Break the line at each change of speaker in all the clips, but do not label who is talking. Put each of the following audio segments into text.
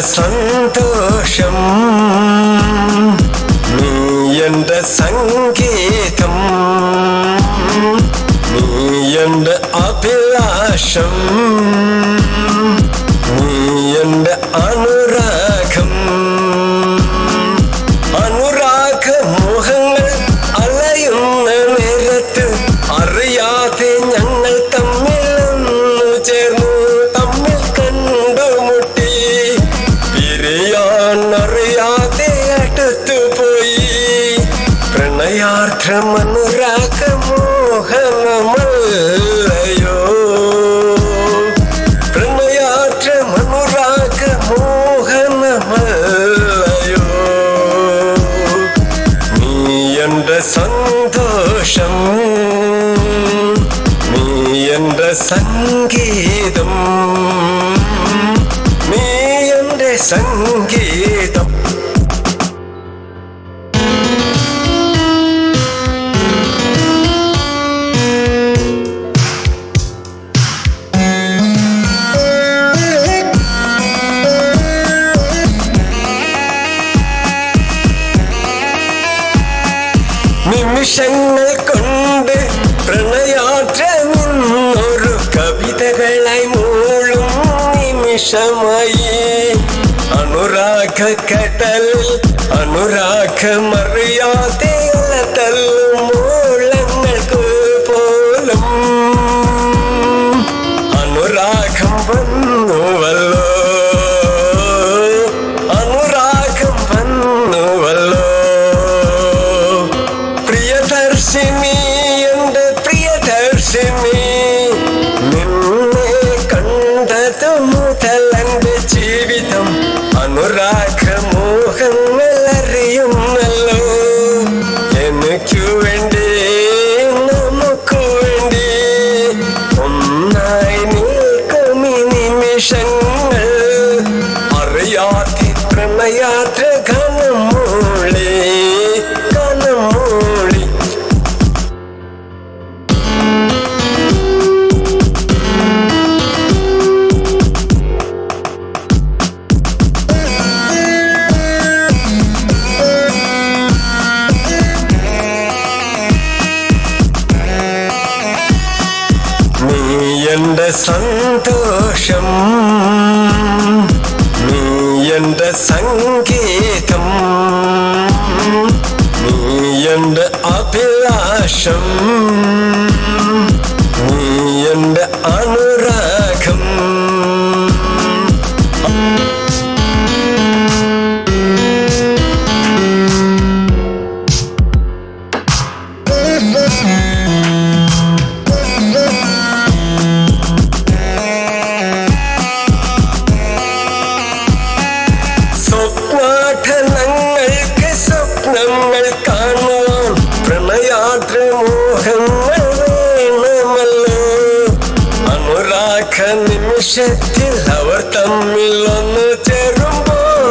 സന്തോഷം നീ എൻ്റെ സംഗീതം നീ എൻ്റെ അഭിലാഷം നീ എൻ്റെ അനുരാഗം അനുരാഗമോഹങ്ങൾ അലയുന്ന നേരത്ത് അറിയാതെ ഞങ്ങൾ തമ്മിലൊന്നു ചേർന്നു തമ്മിൽ കണ്ടുമുട്ടി പിരിയാനറിയാതെ അടുത്തുപോയി പ്രണയാർദ്രം അനുരാഗമോഹനമല്ലയോ പ്രണയാർദ്രം അനുരാഗമോഹനമല്ലയോ നീ എൻ്റെ സന്തോഷം നീ എൻ്റെ സംഗീതം നീ എൻ്റെ സംഗീതം നിമിഷങ്ങൾ കൊണ്ട് പ്രണയാദ്രമെന്നൊരു കവിതകളായി മൂളും നിമിഷമായി അനുരാഗ കടലിൽ അനുരാഗമറിയാതെ തല്ലും മോളങ്ങൾക്ക് പോലും അനുരാഗം വന്നുവല്ലോ അനുരാഗം വന്നുവല്ലോ പ്രിയദർശിനി എൻ്റെ പ്രിയദർശിനി നിന്നെ കണ്ടതു മുതൽ എൻ്റെ ജീവിതം അനുരാഗമോഹങ്ങൾ അറിയുന്നല്ലോ എനിക്കു വേണ്ടി നമുക്കു വേണ്ടി ഒന്നായി നിൽക്കും ഈ നിമിഷങ്ങൾ അറിയാതെ പ്രണയാത്ര കനമൂളി കനമൂളി നീ എൻ്റെ സന്തോഷം നീ എൻ്റെ സംഗീതം നീ എൻ്റെ അഭിലാഷം നീ എൻ്റെ അനുരാഗം സ്വപ്നാഠനങ്ങൾക്ക് സ്വപ്നങ്ങൾ കാണുവാൻ പ്രണയാദ്രമോഹങ്ങൾ വേണമല്ലോ അനുരാഗ നിമിഷത്തിൽ അവർ തമ്മിൽ ഒന്ന് ചേരുമ്പോൾ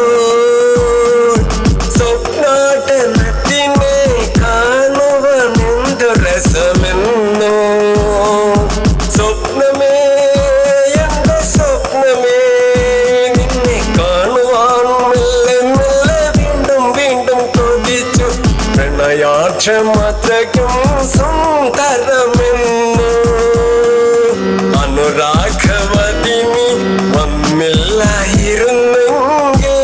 സ്വപ്നാഠനത്തിനെ കാണുവാൻ എന്തു രസമെന്നോ സ്വപ്നമേ എൻ്റെ സ്വപ്നമേ നിന്നെ കാണുവാൻ മെല്ലെ മെല്ലെ വീണ്ടും വീണ്ടും കൊതിച്ചു പ്രണയാക്ഷമത്രയ്ക്കും സുന്ദരമെന്നു അനുരാഗവതിനി വന്നില്ലായിരുന്നെങ്കിൽ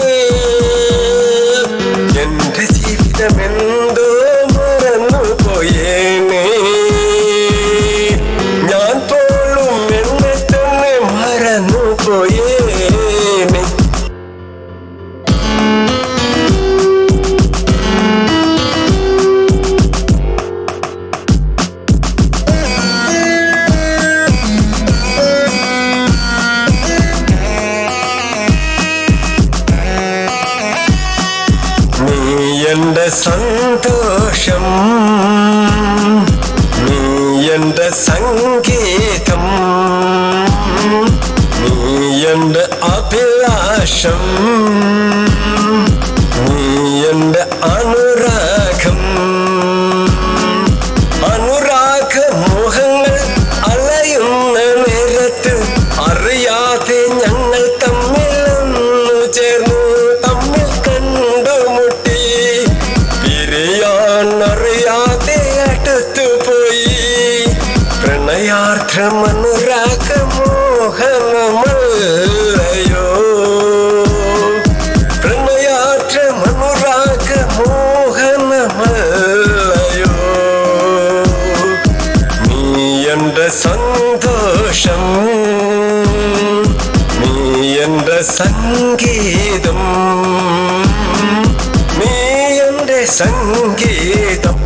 എൻ്റെ ജീവിതമെന്തോ മറന്നു പോയേനെ ഞാൻ പോലും എന്നെ തന്നെ മറന്നു പോയേനെ നീ എൻ്റെ സന്തോഷം നീ എൻ്റെ സംഗീതം നീ എൻ്റെ അഭിലാഷം നീ എൻ്റെ അനുരാഗം അനുരാഗമോഹങ്ങൾ അലയുന്ന നേരത്ത് അറിയാതെ ഞങ്ങൾ തമ്മിലൊന്നു ചേർന്നു സംഗീതം നീ എന്റെ സംഗീതം